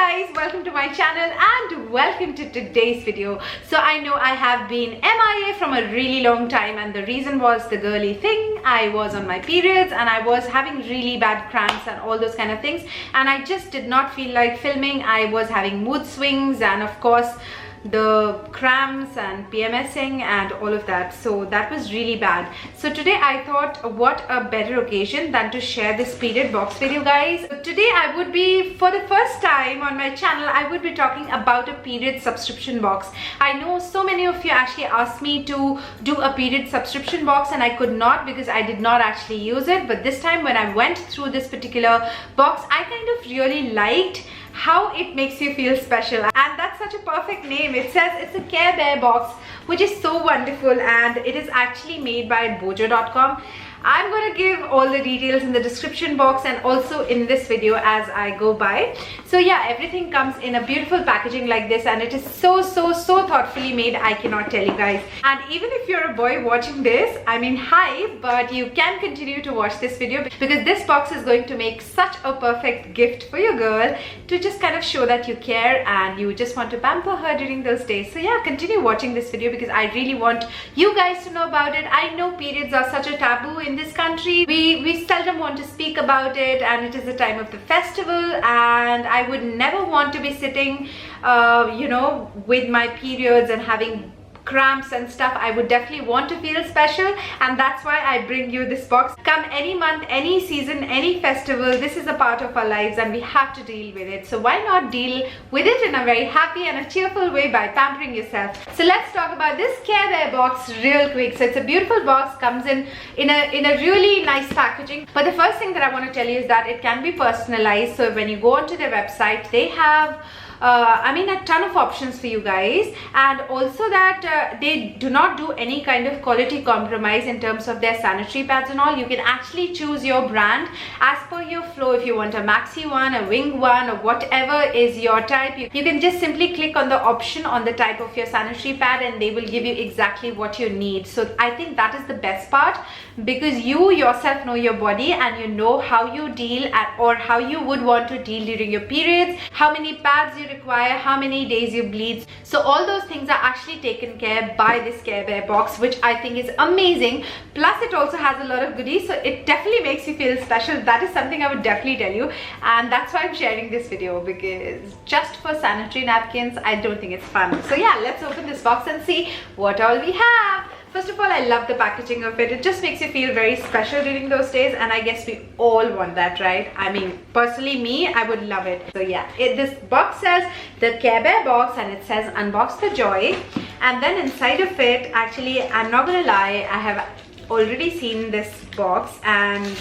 guys, welcome to my channel and welcome to today's video. So I know I have been MIA from a really long time, and the reason was the girly thing. I was on my periods and I was having really bad cramps and all those kind of things, and I just did not feel like filming. I was having mood swings and of course the cramps and PMSing and all of that, so that was really bad. So today I thought, what a better occasion than to share this period box with you guys. So today I would be, for the first time on my channel, I would be talking about a period subscription box. I know so many of you actually asked me to do a period subscription box and I could not because I did not actually use it, but this time when I went through this particular box, I kind of really liked how it makes you feel special, and that's such a perfect name. It says it's a CAREBEAR box, which is so wonderful, and it is actually made by bojo.com. I'm going to give all the details in the description box and also in this video as I go by. So yeah, everything comes in a beautiful packaging like this, and it is so thoughtfully made. I cannot tell you guys. And even if you're a boy watching this, I mean, hi, but you can continue to watch this video because this box is going to make such a perfect gift for your girl to just kind of show that you care and you just want to pamper her during those days. So yeah, continue watching this video because I really want you guys to know about it. I know periods are such a taboo in this country. We seldom want to speak about it, and it is the time of the festival, and I would never want to be sitting you know, with my periods and having cramps and stuff. I would definitely want to feel special, and that's why I bring you this box. Come any month, any season, any festival, this is a part of our lives and we have to deal with it. So why not deal with it in a very happy and a cheerful way by pampering yourself. So let's talk about this CAREBEAR box real quick. So it's a beautiful box, comes in a really nice packaging. But the first thing that I want to tell you is that it can be personalized. So when you go onto their website, they have I mean, a ton of options for you guys, and also that they do not do any kind of quality compromise in terms of their sanitary pads and all. You can actually choose your brand as per your flow. If you want a maxi one, a wing one, or whatever is your type, you can just simply click on the option on the type of your sanitary pad and they will give you exactly what you need. So I think that is the best part, because you yourself know your body and you know how you deal or how you would want to deal during your periods, how many pads you require, how many days you bleed. So all those things are actually taken care by this CAREBEAR box, which I think is amazing. Plus it also has a lot of goodies, so it definitely makes you feel special. That is something I would definitely tell you, and that's why I'm sharing this video, because just for sanitary napkins, I don't think it's fun. So yeah, let's open this box and see what all we have. First of all, I love the packaging of it. It just makes you feel very special during those days, and I guess we all want that, right? I mean, personally me, I would love it. So yeah, this box says the CAREBEAR box, and it says unbox the joy. And then inside of it, actually, I'm not gonna lie, I have already seen this box and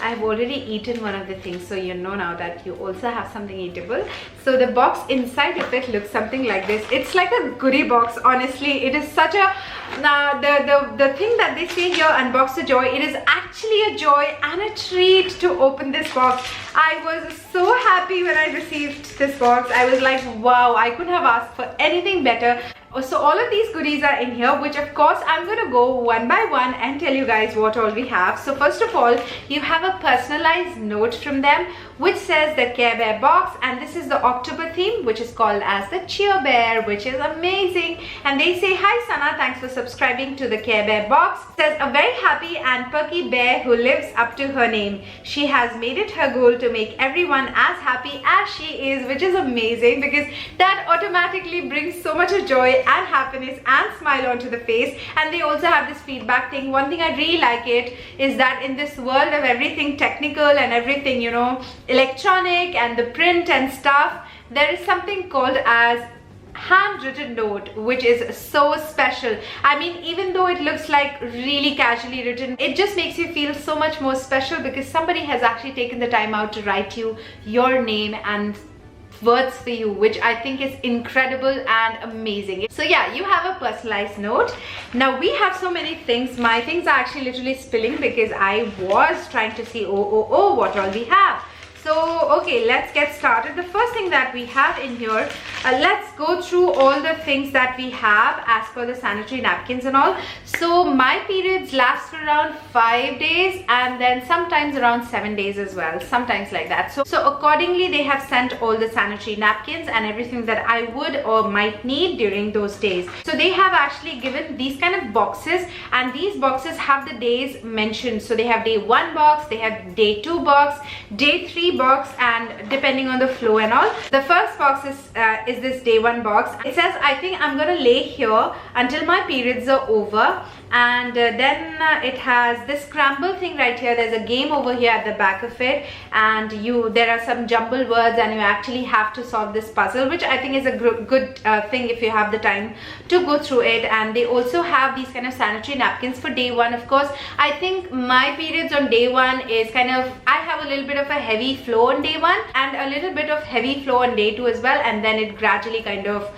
I've already eaten one of the things, so you know now that you also have something eatable. So the box inside of it looks something like this. It's like a goodie box, honestly. It is such a the thing that they say here, unbox the joy, it is actually a joy and a treat to open this box. I was so happy when I received this box. I was like, wow, I couldn't have asked for anything better. So all of these goodies are in here, which of course I'm going to go one by one and tell you guys what all we have. So first of all, you have a personalized note from them which says the CAREBEAR box, and this is the October theme, which is called as the Cheer Bear, which is amazing. And they say, hi Sana, thanks for subscribing to the CAREBEAR box. It says, a very happy and perky bear who lives up to her name. She has made it her goal to make everyone as happy as she is, which is amazing because that automatically brings so much of joy and happiness and smile onto the face. And they also have this feedback thing. One thing I really like it is that in this world of everything technical and everything, you know, electronic and the print and stuff, there is something called as handwritten note, which is so special. I mean, even though it looks like really casually written, it just makes you feel so much more special because somebody has actually taken the time out to write you your name and words for you, which I think is incredible and amazing. So yeah, you have a personalized note. Now we have so many things. My things are actually literally spilling because I was trying to see what all we have. So So okay, let's get started. The first thing that we have in here, let's go through all the things that we have as per the sanitary napkins and all. So my periods last for around 5 days and then sometimes around 7 days as well, sometimes like that. So accordingly they have sent all the sanitary napkins and everything that I would or might need during those days. So they have actually given these kind of boxes, and these boxes have the days mentioned. So they have day 1 box, they have day 2 box, day 3 box, and depending on the flow and all. The first box is this day 1 box. It says I think I'm gonna lay here until my periods are over, and then it has this scramble thing right here. There's a game over here at the back of it, and there are some jumbled words and you actually have to solve this puzzle, which I think is a good thing if you have the time to go through it. And they also have these kind of sanitary napkins for day 1. Of course, I think my periods on day 1 is kind of, I have a little bit of a heavy flow on day 1 and a little bit of heavy flow on day 2 as well, and then it gradually kind of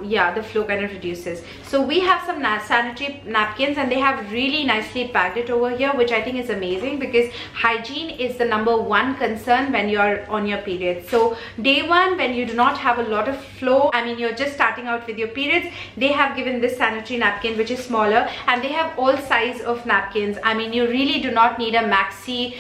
yeah, the flow kind of reduces. So we have some sanitary napkins and they have really nicely packed it over here, which I think is amazing because hygiene is the #1 concern when you're on your period. So day 1, when you do not have a lot of flow, I mean you're just starting out with your periods, they have given this sanitary napkin which is smaller, and they have all size of napkins. I mean you really do not need a maxi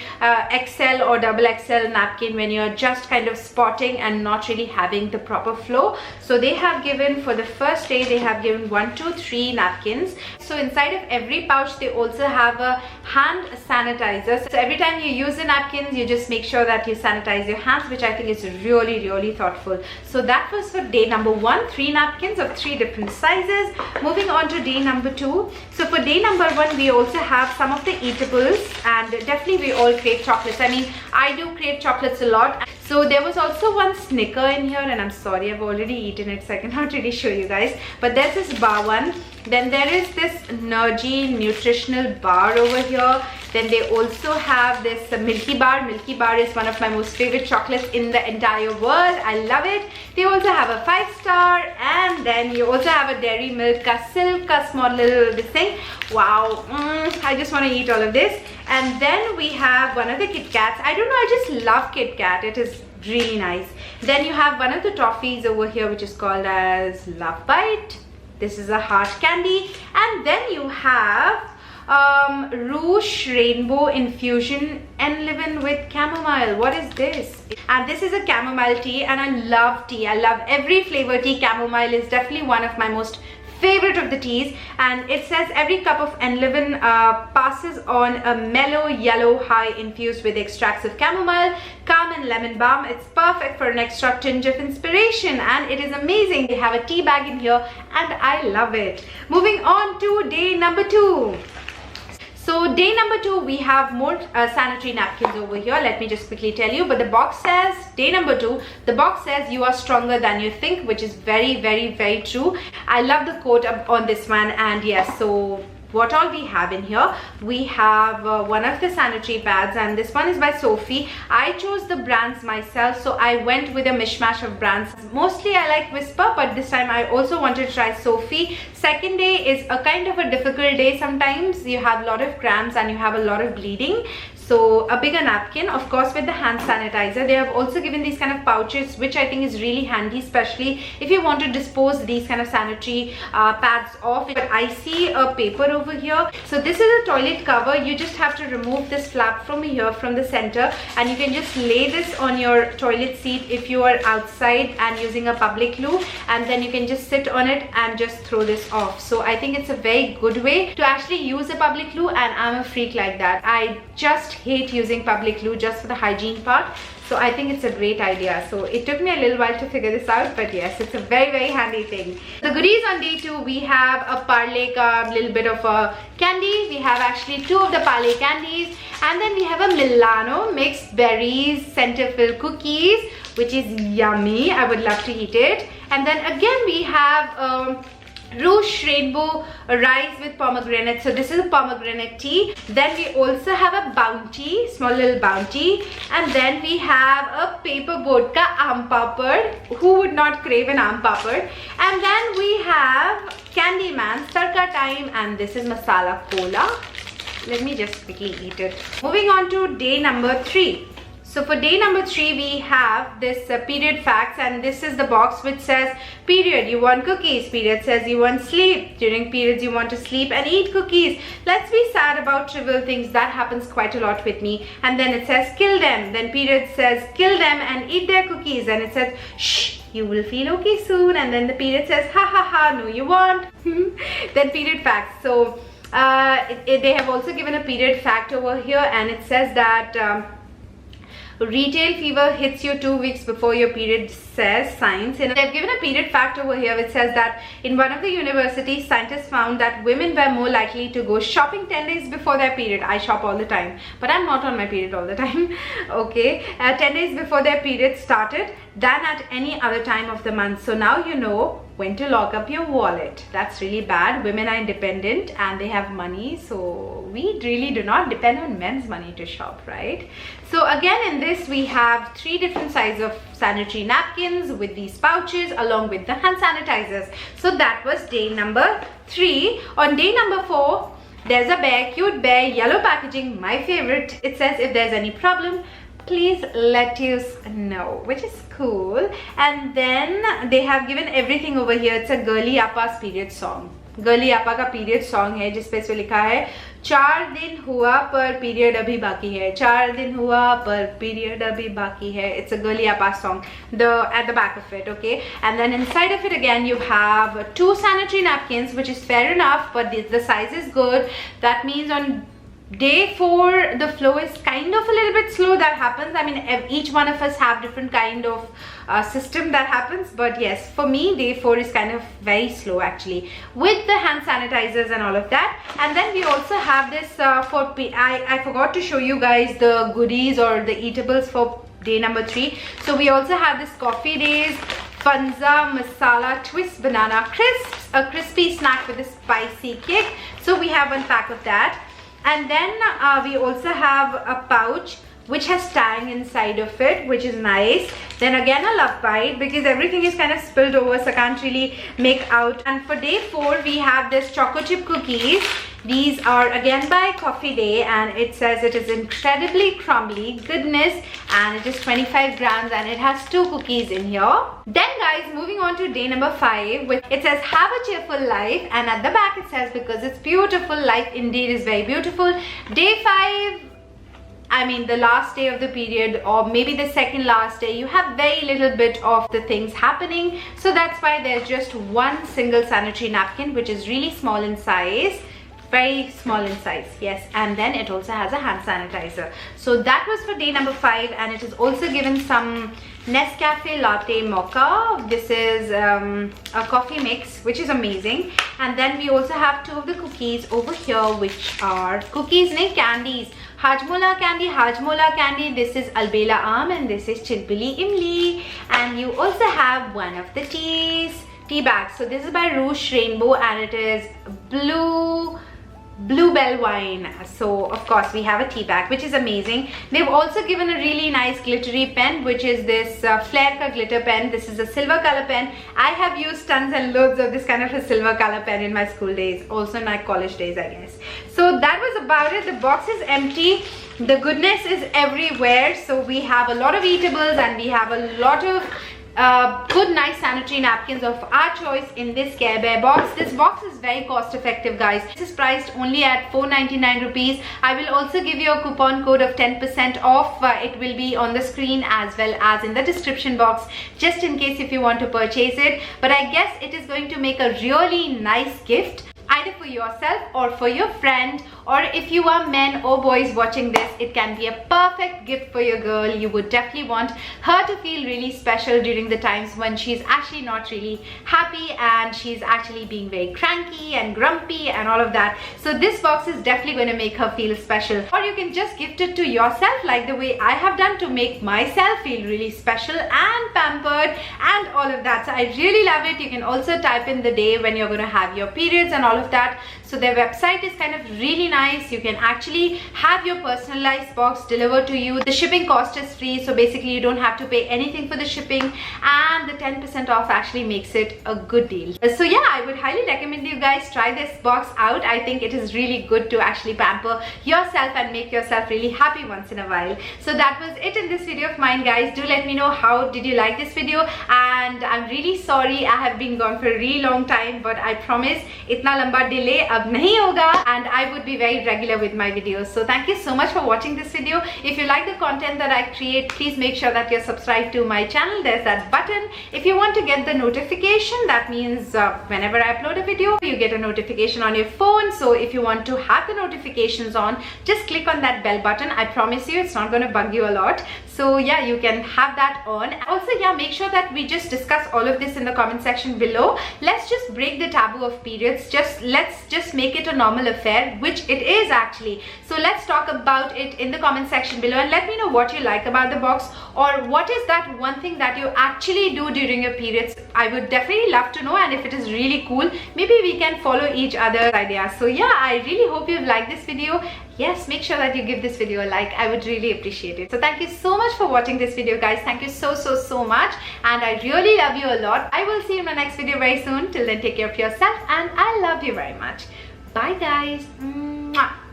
XL or XXL napkin when you're just kind of spotting and not really having the proper flow. So they have given, for the first day they have given 1, 2, 3 napkins. So inside of every pouch they also have a hand sanitizer. So every time you use the napkins, you just make sure that you sanitize your hands, which I think is really thoughtful. So that was for day number 1, 3 napkins of 3 different sizes. Moving on to day number 2. So for day number 1 we also have some of the eatables, and definitely we all crave chocolates. I mean I do crave chocolates a lot. So there was also one Snicker in here, and I'm sorry I've already eaten it so I cannot really show you guys, but there's this bar one. Then there is this Nergy nutritional bar over here. Then they also have this Milky Bar. Milky Bar is one of my most favorite chocolates in the entire world. I love it. They also have a 5-star, and then you also have a Dairy Milk Silk, a small little this thing. Wow, I just want to eat all of this. And then we have one of the Kit Kats. I don't know, I just love Kit Kat. It is really nice. Then you have one of the toffees over here which is called as Love Bite. This is a heart candy. And then you have Rouge Rainbow Infusion Enliven with Chamomile. What is this? And this is a chamomile tea, and I love tea. I love every flavor tea. Chamomile is definitely one of my most favorite of the teas, and it says every cup of Enliven passes on a mellow yellow high infused with extracts of chamomile, calm and lemon balm. It's perfect for an extra tinge of inspiration, and it is amazing. They have a tea bag in here and I love it. Moving on to day number 2. So day number 2 we have more sanitary napkins over here. Let me just quickly tell you, but the box says day number 2, the box says you are stronger than you think, which is very true. I love the quote on this one. And yes, so what all we have in here, we have one of the sanitary pads, and this one is by Sophie. I chose the brands myself, so I went with a mishmash of brands. Mostly I like Whisper, but this time I also wanted to try Sophie. Second day is a kind of a difficult day. Sometimes you have a lot of cramps and you have a lot of bleeding, so a bigger napkin, of course, with the hand sanitizer. They have also given these kind of pouches, which I think is really handy, especially if you want to dispose these kind of sanitary pads off. But I see a paper over here. So this is a toilet cover. You just have to remove this flap from here, from the center, and you can just lay this on your toilet seat if you are outside and using a public loo, and then you can just sit on it and just throw this off. So I think it's a very good way to actually use a public loo, and I'm a freak like that. I just hate using public loo just for the hygiene part. So I think it's a great idea. So it took me a little while to figure this out, but yes, it's a very handy thing. The goodies on day 2, we have a Parle ka little bit of a candy. We have actually 2 of the Parle candies, and then we have a Milano mixed berries center filled cookies, which is yummy. I would love to eat it. And then again we have Rouge Rainbow Rice with pomegranate. So this is a pomegranate tea. Then we also have a Bounty, small little Bounty. And then we have a Paper Boat ka Aam Papad. Who would not crave an Aam Papad? And then we have Candyman's Tarka Time, and this is Masala Cola. Let me just quickly eat it. Moving on to day number 3. So for day number 3, we have this period facts, and this is the box which says period you want cookies, period says you want sleep, during periods you want to sleep and eat cookies. Let's be sad about trivial things. That happens quite a lot with me. And then it says kill them, then period says kill them and eat their cookies, and it says shh, you will feel okay soon, and then the period says ha ha ha, no you won't. Then period facts. So they have also given a period fact over here, and it says that retail fever hits you 2 weeks before your period, says science. And they've given a period fact over here which says that in one of the universities, scientists found that women were more likely to go shopping 10 days before their period. I shop all the time, but I'm not on my period all the time. Okay, 10 days before their period started than at any other time of the month. So now you know when to lock up your wallet. That's really bad. Women are independent and they have money, so we really do not depend on men's money to shop, right? So again, in this we have 3 different sizes of sanitary napkins with these pouches along with the hand sanitizers. So that was day number 3. On day number 4, there's a bear, cute bear, yellow packaging, my favorite. It says if there's any problem, please let us know, which is cool. And then they have given everything over here. It's a girly appa's period song. Girly आपा का period song है जिसपे इसमें लिखा है 4 दिन हुआ पर पीरियड अभी बाकी है, 4 दिन हुआ पर पीरियड अभी बाकी है. It's a girly appa song at the back of it. Okay, and then inside of it again you have 2 sanitary napkins, which is fair enough, but the size is good. That means on day 4 the flow is kind of a little bit slow. That happens. I mean, each one of us have different kind of system that happens, but yes, for me day 4 is kind of very slow actually, with the hand sanitizers and all of that. And then we also have this I forgot to show you guys the goodies or the eatables for day number 3. So we also have this Coffee Days Funza Masala Twist Banana Crisps, a crispy snack with a spicy kick. So we have 1 pack of that. And then we also have a pouch which has tang inside of it, which is nice. Then again a love bite, because everything is kind of spilled over, so I can't really make out. And for day 4 we have this choco chip cookies. These are again by Coffee Day, and it says it is incredibly crumbly goodness, and it is 25 grams and it has 2 cookies in here. Then guys, moving on to day number 5, it says have a cheerful life, and at the back it says because it's beautiful, life indeed is very beautiful. Day 5, I mean the last day of the period, or maybe the second last day, you have very little bit of the things happening, so that's why there's just 1 single sanitary napkin, which is really small in size, very small in size. Yes, and then it also has a hand sanitizer. So that was for day number 5, and it is also given some Nescafe latte mocha. This is a coffee mix, which is amazing. And then we also have 2 of the cookies over here, which are cookies named candies. Hajmola candy, this is Albela Aam, and this is Chilpili Imli. And you also have 1 of the tea bags. So this is by Rouge Rainbow, and it is Bluebell wine. So of course we have a tea bag, which is amazing. They've also given a really nice glittery pen, which is this Flair ka glitter pen. This is a silver color pen. I have used tons and loads of this kind of a silver color pen in my school days, also in my college days, I guess. So that was about it. The box is empty. The goodness is everywhere. So we have a lot of eatables, and we have a lot of good nice sanitary napkins of our choice in this CareBear box. This box is very cost effective, guys. This is priced only at 499 rupees. I will also give you a coupon code of 10% off. It will be on the screen as well as in the description box, just in case if you want to purchase it. But I guess it is going to make a really nice gift, either for yourself or for your friend, or if you are men or boys watching this, it can be a perfect gift for your girl. You would definitely want her to feel really special during the times when she's actually not really happy and she's actually being very cranky and grumpy and all of that. So this box is definitely going to make her feel special. Or you can just gift it to yourself, like the way I have done, to make myself feel really special and pampered and all of that. So I really love it. You can also type in the day when you're going to have your periods and all of that. So their website is kind of really nice. You can actually have your personalized box delivered to you. The shipping cost is free, so basically you don't have to pay anything for the shipping, and the 10% off actually makes it a good deal. So yeah, I would highly recommend you guys try this box out. I think it is really good to actually pamper yourself and make yourself really happy once in a while. So that was it in this video of mine, guys. Do let me know how did you like this video, and I'm really sorry I have been gone for a really long time, but I promise itna lamba delay ab nahi hoga, and I would be very regular with my videos. So thank you so much for watching this video. If you like the content that I create, please make sure that you're subscribed to my channel. There's that button. If you want to get the notification, that means whenever I upload a video, you get a notification on your phone. So if you want to have the notifications on, just click on that bell button. I promise you it's not going to bug you a lot. So yeah, you can have that on. Also, yeah, make sure that we just discuss all of this in the comment section below. Let's just break the taboo of periods. Let's just make it a normal affair, which it is actually. So let's talk about it in the comment section below, and let me know what you like about the box, or what is that one thing that you actually do during your periods. I would definitely love to know, and if it is really cool, maybe we can follow each other's ideas. So yeah, I really hope you've liked this video. Yes, make sure that you give this video a like. I would really appreciate it. So thank you so much for watching this video, guys. Thank you so much, and I really love you a lot. I will see you in my next video very soon. Till then, take care of yourself, and I love you very much. Bye, guys. Mwah.